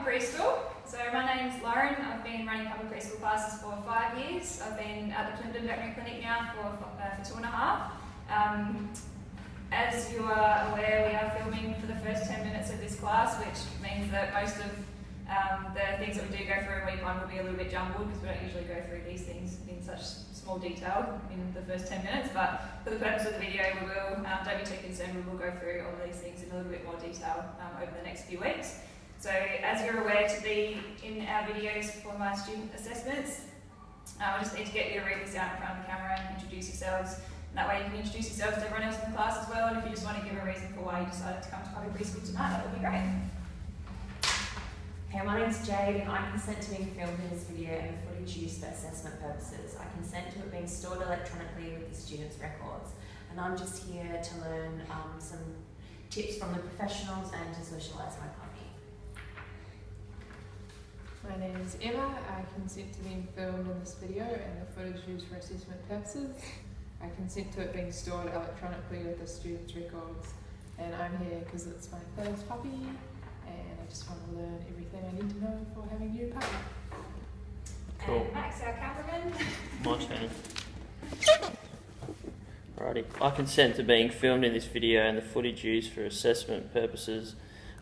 preschool. So my name's Loren. I've been running puppy preschool classes for 5 years. I've been at the Clinton Veterinary Clinic now for 2.5. As you are aware, we are filming for the first 10 minutes of this class, which means that most of the things that we do go through in week 1 will be a little bit jumbled because we don't usually go through these things in such small detail in the first 10 minutes, but for the purpose of the video we will, don't be too concerned, we will go through all of these things in a little bit more detail over the next few weeks. So as you're aware, to be in our videos for my student assessments, I just need to get you to read this out in front of the camera and introduce yourselves. And that way you can introduce yourselves to everyone else in the class as well, and if you just want to give a reason for why you decided to come to puppy preschool tonight, that would be great. Hey, my name's Jade and I consent to being filmed in this video and the footage used for assessment purposes. I consent to it being stored electronically with the students' records. And I'm just here to learn some tips from the professionals and to socialise my puppy. My name is Emma. I consent to being filmed in this video and the footage used for assessment purposes. I consent to it being stored electronically with the students' records. And I'm here because it's my first puppy and I just want to learn everything I need to know for having a new puppy. Cool. And Max, our cameraman. My turn. Alrighty. I consent to being filmed in this video and the footage used for assessment purposes.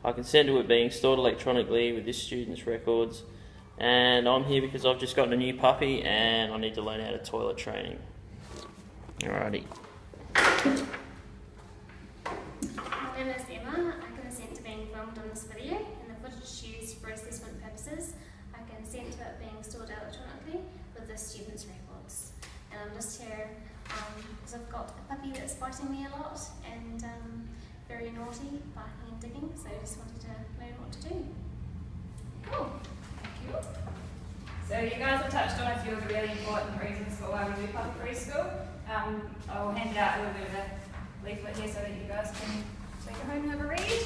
I consent to it being stored electronically with this student's records. And I'm here because I've just gotten a new puppy and I need to learn how to toilet training. Alrighty. My name is Emma. I consent to being filmed in this video and the footage used for assessment purposes. I consent to it being stored electronically with the students' records. And I'm just here because I've got a puppy that's biting me a lot and very naughty, barking and digging, so I just wanted to learn what to do. Cool. Thank you. So you guys have touched on a few of the really important reasons for why we do puppy preschool. I'll hand out a little bit of a leaflet here so that you guys can take it home and have a read.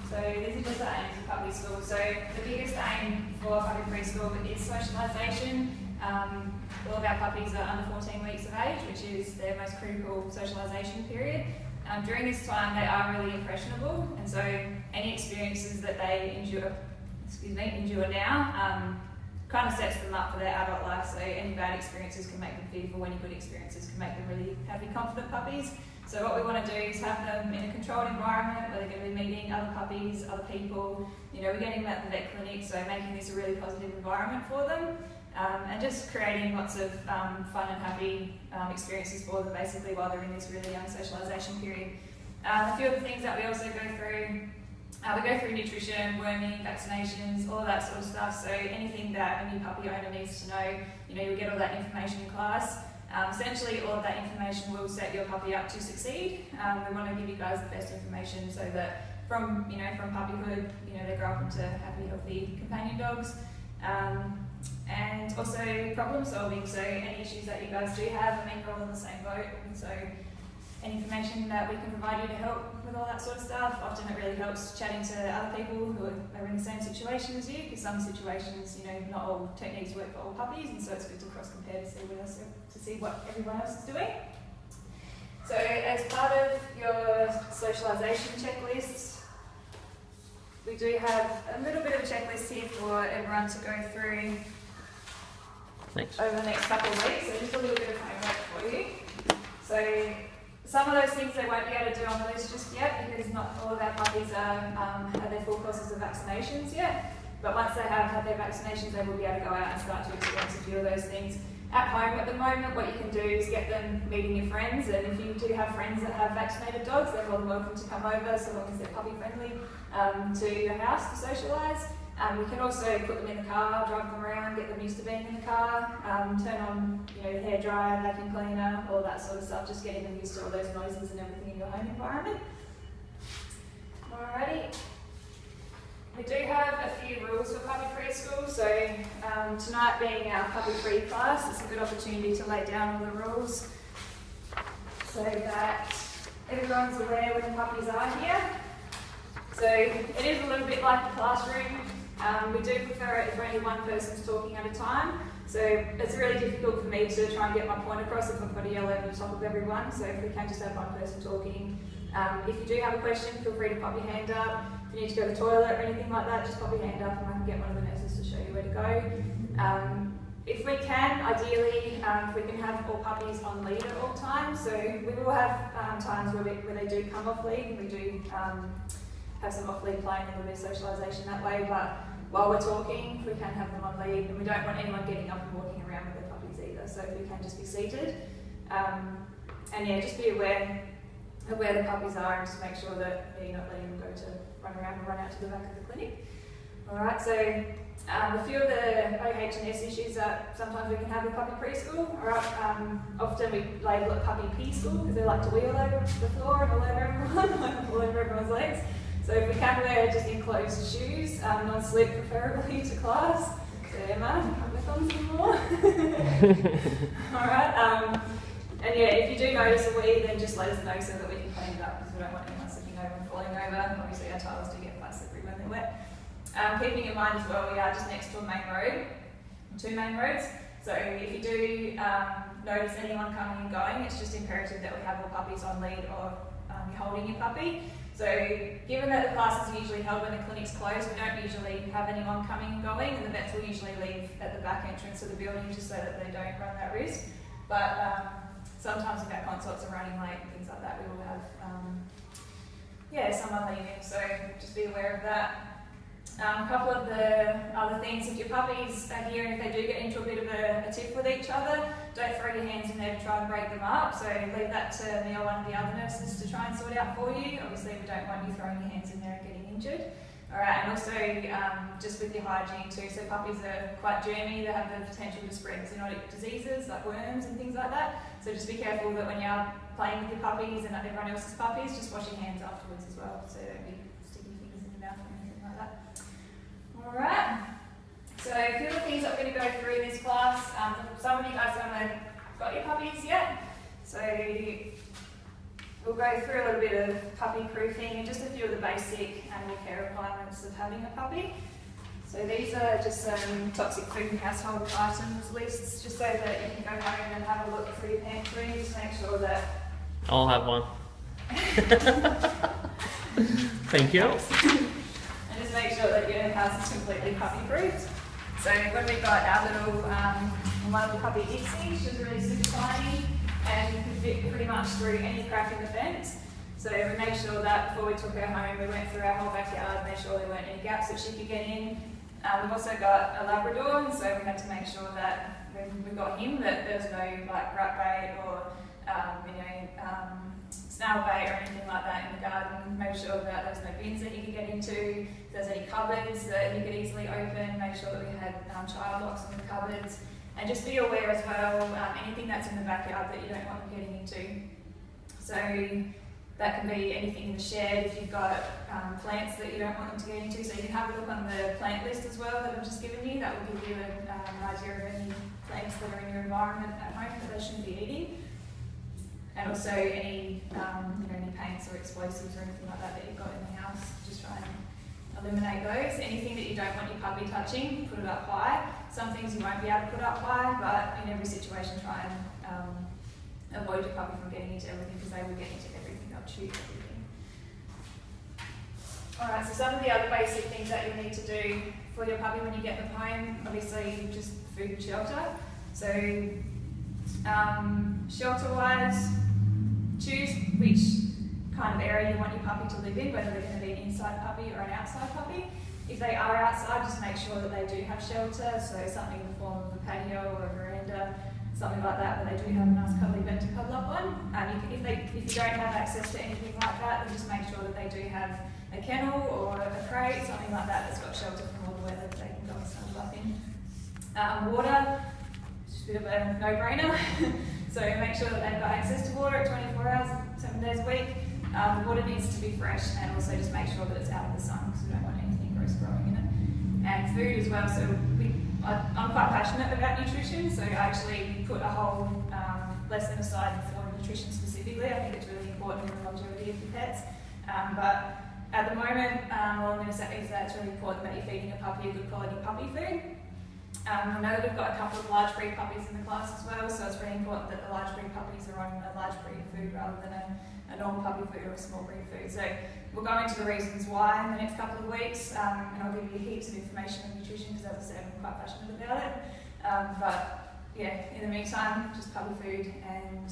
So these are just the aims of puppy school. So the biggest aim for puppy preschool is socialisation. All of our puppies are under 14 weeks of age, which is their most critical socialisation period. During this time they are really impressionable, and so any experiences that they endure now kind of sets them up for their adult life. So any bad experiences can make them fearful, any good experiences can make them really happy, confident puppies. So what we want to do is have them in a controlled environment where they're going to be meeting other puppies, other people. You know, we're getting them at the vet clinic, so making this a really positive environment for them. And just creating lots of fun and happy experiences for them basically while they're in this really young socialisation period. A few of the things that we also go through, we go through nutrition, worming, vaccinations, all of that sort of stuff. So anything that a new puppy owner needs to know, you know, you'll get all that information in class. Essentially all of that information will set your puppy up to succeed. We want to give you guys the best information so that from puppyhood, you know, they grow up into happy, healthy companion dogs. And also problem solving, so any issues that you guys do have, I mean, we're all in the same boat, and so any information that we can provide you to help with all that sort of stuff. Often it really helps chatting to other people who are in the same situation as you, because some situations, you know, not all techniques work for all puppies, and so it's good to cross-compare to see what everyone else is doing. So as part of your socialisation checklist, we do have a little bit of a checklist here for everyone to go through over the next couple of weeks, so just a little bit of homework for you. So some of those things they won't be able to do on the list just yet because not all of our puppies have their full courses of vaccinations yet, but once they have had their vaccinations they will be able to go out and start to experience a few of those things. At home at the moment, what you can do is get them meeting your friends, and if you do have friends that have vaccinated dogs, they're more than welcome to come over so long as they're puppy friendly to your house to socialise. We can also put them in the car, drive them around, get them used to being in the car, turn on, you know, the hairdryer, vacuum cleaner, all that sort of stuff, just getting them used to all those noises and everything in your home environment. Alrighty. We do have a few rules for puppy preschool, so tonight being our puppy free class, it's a good opportunity to lay down all the rules so that everyone's aware when the puppies are here. So it is a little bit like a classroom. We do prefer it if only one person's talking at a time. So it's really difficult for me to try and get my point across if I've got to yell over the top of everyone. So if we can just have one person talking. If you do have a question, feel free to pop your hand up. if you need to go to the toilet or anything like that, just pop your hand up and I can get one of the nurses to show you where to go. If we can, ideally, if we can have all puppies on lead at all times. So we will have times where they do come off lead, and we do have some off lead playing and a little bit of socialisation that way. But while we're talking, we can have them on lead, and we don't want anyone getting up and walking around with their puppies either. So if we can just be seated, and yeah, just be aware of where the puppies are, and just make sure that you're not letting them go to run around and run out to the back of the clinic. All right, so a few of the OH&S issues that sometimes we can have with puppy preschool. All right, often we label it puppy pee school because they like to wheel over the floor and all over everyone, all over everyone's legs. So if we can wear just enclosed shoes, non-slip preferably to class. So Emma, come with on some more. All right, and yeah, if you do notice a wee, then just let us know so that we can clean it up because we don't want anyone slipping over and falling over. Obviously our tiles do get quite slippery when they're wet. Keeping in mind as well, we are just next to a main road, 2 main roads. So if you do notice anyone coming and going, it's just imperative that we have all puppies on lead or you're holding your puppy. So given that the classes are usually held when the clinic's closed, we don't usually have anyone coming and going, and the vets will usually leave at the back entrance of the building just so that they don't run that risk. But sometimes if our consults are running late and things like that, we will have someone leaving, so just be aware of that. A couple of the other things, if your puppies are here and if they do get into a bit of a tiff with each other, don't throw your hands in there to try and break them up. So leave that to me or one of the other nurses to try and sort out for you. Obviously we don't want you throwing your hands in there and getting injured. Alright, and also just with your hygiene too, so puppies are quite germy, they have the potential to spread zoonotic diseases like worms and things like that. So just be careful that when you're playing with your puppies and everyone else's puppies, just wash your hands afterwards as well, so don't be sticking your fingers in your mouth or anything like that. Alright, so a few of the things that we're going to go through in this class, some of you guys haven't got your puppies yet, so we'll go through a little bit of puppy proofing and just a few of the basic animal care requirements of having a puppy. So these are just some toxic food and household items lists, just so that you can go home and have a look through your pantry, just make sure that... I'll have one. Thank you. And just make sure that your house is completely puppy proofed. So when we've got our little one little puppy Dixie, she's really super tiny and can fit pretty much through any crack in the fence. So we made sure that before we took her home, we went through our whole backyard, made sure there weren't any gaps that she could get in. We've also got a Labrador, and so we had to make sure that when we got him, that there was no like rat bait or snail bait or anything like that in the garden. Made sure that there was no bins that he could get into. If there's any cupboards that he could easily open, make sure that we had child locks on the cupboards. And just be aware as well, anything that's in the backyard that you don't want them getting into. So that can be anything in the shed, if you've got plants that you don't want them to get into. So you can have a look on the plant list as well that I've just given you. That will give you an idea of any plants that are in your environment at home that they shouldn't be eating. And also any any paints or explosives or anything like that that you've got in the house, just try and eliminate those. Anything that you don't want your puppy touching, put it up high. Some things you won't be able to put up high, but in every situation try and avoid your puppy from getting into everything, because they will get into everything, they'll chew everything. Alright, so some of the other basic things that you'll need to do for your puppy when you get them home, obviously just food and shelter. So shelter-wise, choose which kind of area you want your puppy to live in, whether they're going to be an inside puppy or an outside puppy. If they are outside, just make sure that they do have shelter, so something in the form of a patio or a veranda, something like that, where they do have a nice cuddly bed to cuddle up on. If you don't have access to anything like that, then just make sure that they do have a kennel or a crate, something like that that's got shelter from all the weather that they can go and snuggle up in. Water, just a bit of a no-brainer. So make sure that they've got access to water at 24 hours, 7 days a week. The water needs to be fresh, and also just make sure that it's out of the sun, because we don't want anything gross growing in it. And food as well, so I'm quite passionate about nutrition, so I actually put a whole lesson aside for nutrition specifically. I think it's really important for the longevity of your pets. But at the moment, all I'm going to say is that it's really important that you're feeding a puppy a good quality puppy food. I know that we've got a couple of large breed puppies in the class as well, so it's really important that the large breed puppies are on a large breed food rather than a normal puppy food or a small breed food. So we'll go into the reasons why in the next couple of weeks, and I'll give you heaps of information on nutrition because, as I said, I'm quite passionate about it. But yeah, in the meantime, just puppy food and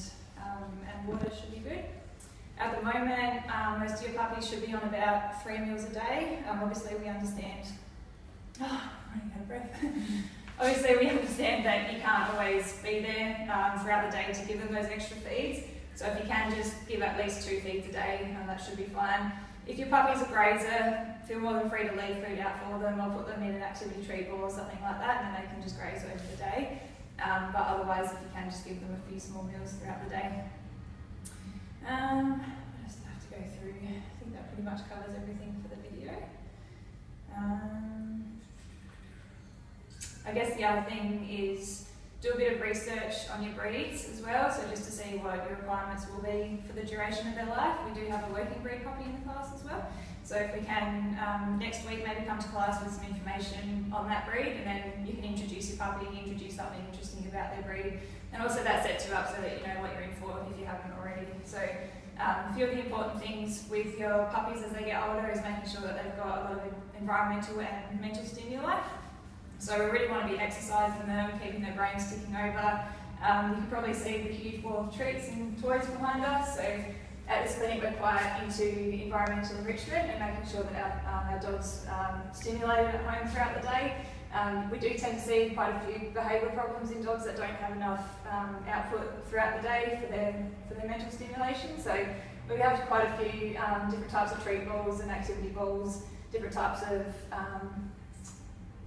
water should be good. At the moment, most of your puppies should be on about 3 meals a day. Obviously, we understand. Running out of breath. Obviously, we understand that you can't always be there throughout the day to give them those extra feeds. So if you can just give at least 2 feeds a day, that should be fine. If your puppy's a grazer, feel more than free to leave food out for them or put them in an activity treat ball or something like that, and then they can just graze over the day. But otherwise, if you can, just give them a few small meals throughout the day. I just have to go through. I think that pretty much covers everything for the video. I guess the other thing is do a bit of research on your breeds as well, so just to see what your requirements will be for the duration of their life. We do have a working breed puppy in the class as well, so if we can next week maybe come to class with some information on that breed, and then you can introduce your puppy, introduce something interesting about their breed, and also that sets you up so that you know what you're in for if you haven't already. So a few of the important things with your puppies as they get older is making sure that they've got a lot of environmental and mental stimuli. So we really want to be exercising them, keeping their brains ticking over. You can probably see the huge wall of treats and toys behind us. So at this clinic we're quite into environmental enrichment and making sure that our dogs stimulated at home throughout the day. We do tend to see quite a few behavioural problems in dogs that don't have enough output throughout the day for their mental stimulation. So we have quite a few different types of treat balls and activity balls, different types of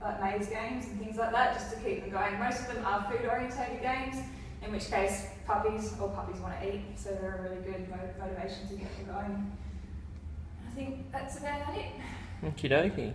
like maze games and things like that, just to keep them going. Most of them are food orientated games, in which case puppies want to eat, so they're a really good motivation to get them going. I think that's about it. Okie dokie.